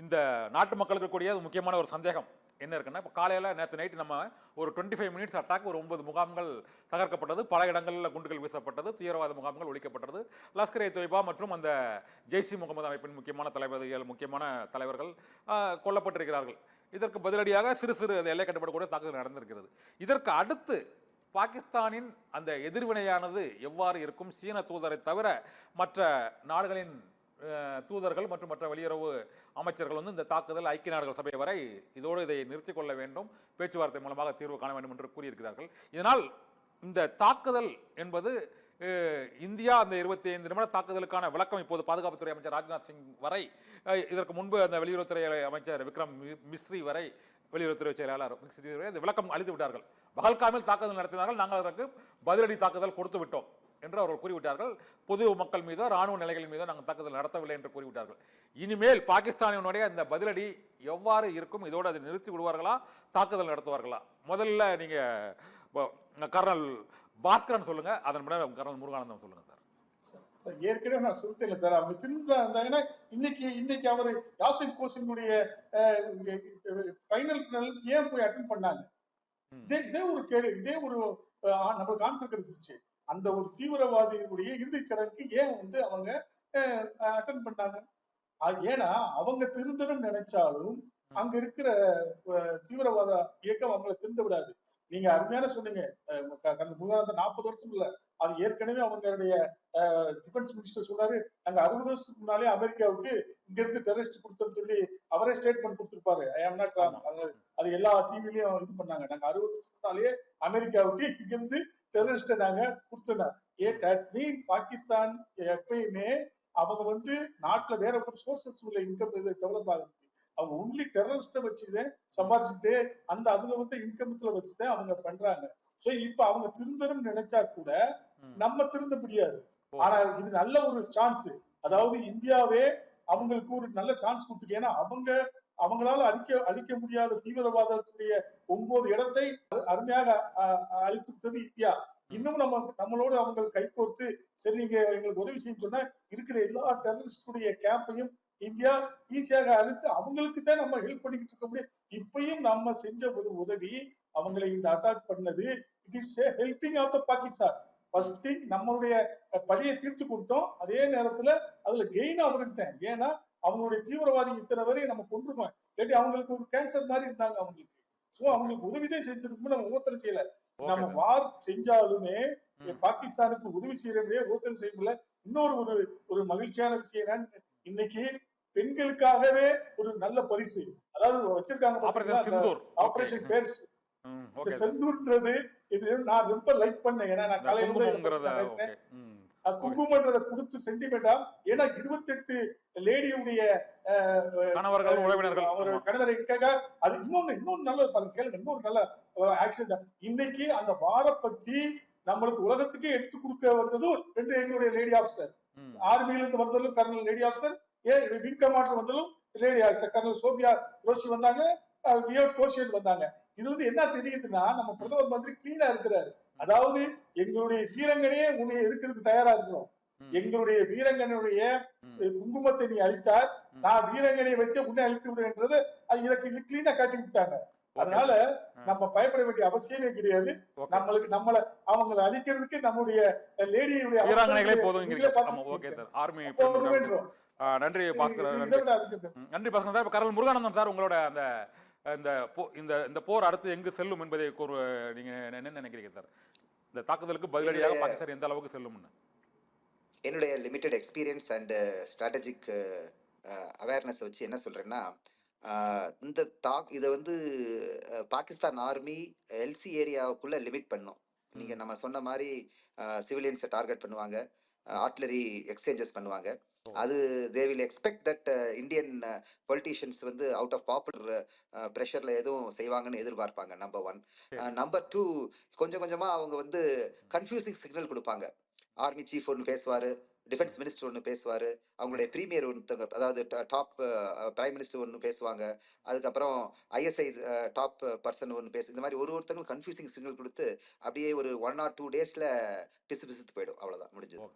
இந்த நாட்டு மக்களுக்கு கூடிய முக்கியமான ஒரு சந்தேகம் என்ன இருக்குன்னா, இப்போ காலையில் நேற்று நைட்டு நம்ம ஒரு 25 மினிட்ஸ் அட்டாக், ஒரு 9 முகாம்கள் தகர்க்கப்பட்டது, பல இடங்களில் குண்டுகள் வீசப்பட்டது, தீவிரவாத முகாம்கள் ஒழிக்கப்பட்டது, லஷ்கர் இ தொய்பா மற்றும் அந்த ஜெய்ஷ் இ முகமது அமைப்பின் முக்கியமான தளபதிகள், முக்கியமான தலைவர்கள் கொல்லப்பட்டிருக்கிறார்கள். இதற்கு பதிலடியாக சிறு சிறு எல்லை கட்டுப்பாடு தாக்குதல் நடந்திருக்கிறது. இதற்கு அடுத்து பாகிஸ்தானின் அந்த எதிர்வினையானது எவ்வாறு இருக்கும்? சீன தூதரை தவிர மற்ற நாடுகளின் தூதர்கள் மற்றும் மற்ற வெளியுறவு அமைச்சர்கள் இந்த தாக்குதல் ஐக்கிய நாடுகள் சபை வரை இதோடு இதை நிறுத்திக் கொள்ள வேண்டும், பேச்சுவார்த்தை மூலமாக தீர்வு காண வேண்டும் என்று கூறியிருக்கிறார்கள். இதனால் இந்த தாக்குதல் என்பது இந்தியா அந்த 25 நிமிட தாக்குதலுக்கான விளக்கம் இப்போது பாதுகாப்புத்துறை அமைச்சர் ராஜ்நாத் சிங் வரை, இதற்கு முன்பு அந்த வெளியுறவுத்துறை அமைச்சர் விக்ரம் மிஸ்ரி வரை, வெளியுறவுத்துறை செயலாளர் இந்த விளக்கம் அளித்து விட்டார்கள். பகல்காமில் தாக்குதல் நடத்தினார்கள், நாங்கள் அதற்கு பதிலடி தாக்குதல் கொடுத்து விட்டோம் என்று அவர்கள் கூறிவிட்டார்கள். பொது மக்கள் மீதோ ராணுவ நிலைகள் மீதோ நாங்கள் தாக்குதல் நடத்தவில்லை என்று கூறிவிட்டார்கள். இனிமேல் பாகிஸ்தானினுடைய இந்த பதிலடி எவ்வாறு இருக்கும்? இதோடு அதை நிறுத்தி விடுவார்களா, தாக்குதல் நடத்துவார்களா? முதல்ல நீங்க கர்னல் பாஸ்கரன் சொல்லுங்க, அதன் பிறகு கர்னல் முருகானந்தம் சொல்லுங்க சார். ஏற்கனவே நான் சொல்லிட்டேன் சார், அவங்க திரும்ப இருந்தாங்கன்னா இன்னைக்கு அவர் யாசின் கோசினுடைய ஃபைனல் ஏன் போய் அட்டென்ட் பண்ணாங்க? இதே ஒரு கேள்வி, இதே ஒரு நம்மளுக்கு ஆன்சர் கிடைச்சிச்சு. அந்த ஒரு தீவிரவாதிகளுடைய இறுதிச் சடங்குக்கு ஏன் அவங்க அட்டென்ட் பண்ணாங்க? ஏன்னா அவங்க திருந்தணும் நினைச்சாலும் அங்க இருக்கிற தீவிரவாத இயக்கம் அவங்களை திருந்த விடாது. நீங்க அருமையான சொன்னீங்க, 40 வருஷம் இல்ல, அது ஏற்கனவே அவங்களுடைய டிஃபென்ஸ் மினிஸ்டர் சொன்னாரு, நாங்க 60 வருஷத்துக்கு முன்னாலே அமெரிக்காவுக்கு இங்க இருந்து டெரரிஸ்ட் கொடுத்தோம்னு சொல்லி அவரே ஸ்டேட்மெண்ட் கொடுத்திருப்பாரு. அது எல்லா டிவிலையும் இது பண்ணாங்க. நாங்க 60 வருஷத்துக்கு முன்னாலே அமெரிக்காவுக்கு இங்க இருந்து டெரரிஸ்ட நாங்க கொடுத்தோம். பாகிஸ்தான் எப்பயுமே அவங்க நாட்டுல வேற ஒரு சோர்சஸ் உள்ள இன்கம் டெவலப் ஆகுது. அவங்க ஒன்லி டெரரிஸ்ட வச்சுதான் சம்பாதிச்சுட்டு அந்த அதுல இன்கம்ல வச்சுதான் அவங்க பண்றாங்க. சோ இப்ப அவங்க திருந்தணும்னு நினைச்சா கூட நம்ம திருந்த முடியாது. ஆனா இது நல்ல ஒரு சான்ஸ். அதாவது இந்தியாவே அவங்களுக்கு ஒரு நல்ல சான்ஸ் கொடுத்துருக்கு. ஏன்னா அவங்களால அழிக்க முடியாத தீவிரவாதத்துடைய 9 இடத்தை அருமையாக அழித்து விட்டது இந்தியா. இன்னும் நம்மளோட அவங்க கைகோர்த்து சரி நீங்க எங்களுக்கு உதவி செய்ய சொன்னா இருக்கிற எல்லா டெரரிஸ்டுடைய கேம்பையும் இந்தியா ஈஸியாக அழித்து அவங்களுக்கு தான் நம்ம ஹெல்ப் பண்ணிக்கிட்டு இருக்க முடியும். இப்பயும் நம்ம செஞ்ச ஒரு உதவி, அவங்களை இந்த அட்டாக் பண்ணது, it is helping of the Pakistan. First thing நம்மளுடைய பழியை தீர்த்து கொடுத்தோம். அதே நேரத்துல அதுல கெயின் அவர்கிட்ட. ஏன்னா அவங்களுடைய தீவிரவாதி இத்தனை வரை நம்ம கொண்டுருக்கோம். கேட்டு அவங்களுக்கு ஒரு கேன்சர் மாதிரி இருந்தாங்க அவங்களுக்கு. சோ அவங்களுக்கு உதவிதான் செஞ்சிருக்கோம், நம்ம ஒவ்வொருத்தரும் செய்யல. நம்ம வார் செஞ்சாலுமே பாகிஸ்தானுக்கு உதவி செய்யறதே ஒருத்தரும் செய்யல. இன்னொரு ஒரு மகிழ்ச்சியான விஷயம், இன்னைக்கு பெண்களுக்காகவே ஒரு நல்ல பரிசு அதாவது வச்சிருக்காங்க, ஆபரேஷன் பேர் செந்தூர்ன்றது. இது நான் ரொம்ப லைக் பண்ணேன். ஏன்னா நான் காலையில குங்குமன்றதை கொடுத்து சென்டிமெண்டா, ஏன்னா 28 லேடியுடைய ஒரு கணவருக்காக அது இன்னொன்னு நல்ல கேளுங்க, இன்னொரு நல்ல ஆக்சிடென்ட். இன்னைக்கு அந்த வார பத்தி நம்மளுக்கு உலகத்துக்கே எடுத்து கொடுக்க வந்ததும் 2 எங்களுடைய லேடி ஆபிசர், ஆர்மியில இருந்து வந்தாலும் colonel lady officer, wing commander வந்தாலும் லேடி ஆபிசர், கர்னல் சோபியா ரோஷி வந்தாங்க, கோஷியன் வந்தாங்க. இதுல என்ன தெரியுதுன்னா, நம்ம பிரதமர் மந்திரி கிளீனா இருக்கிறாரு. அதாவது எங்களுடைய வீரங்கனையே உன்னை எதிர்க்கிறதுக்கு தயாரா இருக்கிறோம். எங்களுடைய வீரங்கனுடைய குங்குமத்தை நீ அழித்தால் நான் வீரங்கனை வைக்க உன்னை அழித்து விடுன்றது அது இதற்கு கிளீனா காட்டி விட்டாங்க. அதனால நம்ம பயப்பட வேண்டிய அவசியமே கிடையாது. நம்மளை அவங்களை அழிக்கிறதுக்கு நம்முடைய லேடியுடைய நன்றி பாஸ்கர். நன்றி பாஸ்கர். கர்னல் முருகானந்தம் சார், உங்களோட அந்த இந்த போர் அடுத்து எங்கு செல்லும் என்பதை நீங்க என்ன நினைக்கிறீங்க சார்? இந்த தாக்குதலுக்கு பதிலடியாக பாகிஸ்தான் எந்த அளவுக்கு செல்லும்? என்னுடைய limited experience and strategic awareness வச்சு என்ன சொல்றேன்னா, இந்த இதை பாகிஸ்தான் ஆர்மி எல்சி ஏரியாவுக்குள்ள லிமிட் பண்ணும். நீங்க நம்ம சொன்ன மாதிரி சிவிலியன்ஸை டார்கெட் பண்ணுவாங்க, ஆர்ட்லரி எக்ஸ்சேஞ்சஸ் பண்ணுவாங்க. அது they will expect that Indian politicians out of popular ப்ரெஷர்ல எதுவும் செய்வாங்கன்னு எதிர்பார்ப்பாங்க. நம்பர் 1. நம்பர் 2, கொஞ்சம் கொஞ்சமா அவங்க கன்ஃபியூசிங் சிக்னல் கொடுப்பாங்க. ஆர்மி சீஃப் ஒன்று பேசுவாரு, டிஃபென்ஸ் மினிஸ்டர் ஒன்று பேசுவார், அவங்களுடைய பிரீமியர் ஒருத்தங்க, அதாவது டாப் பிரைம் மினிஸ்டர் ஒன்று பேசுவாங்க, அதுக்கப்புறம் ஐஎஸ்ஐ டாப் பர்சன் ஒன்று இந்த மாதிரி ஒருத்தங்களும் கன்ஃபியூசிங் சிக்னல் கொடுத்து அப்படியே ஒரு 1 or 2 days பிசு பிசுத்து போயிடும். அவ்வளோதான், முடிஞ்சது.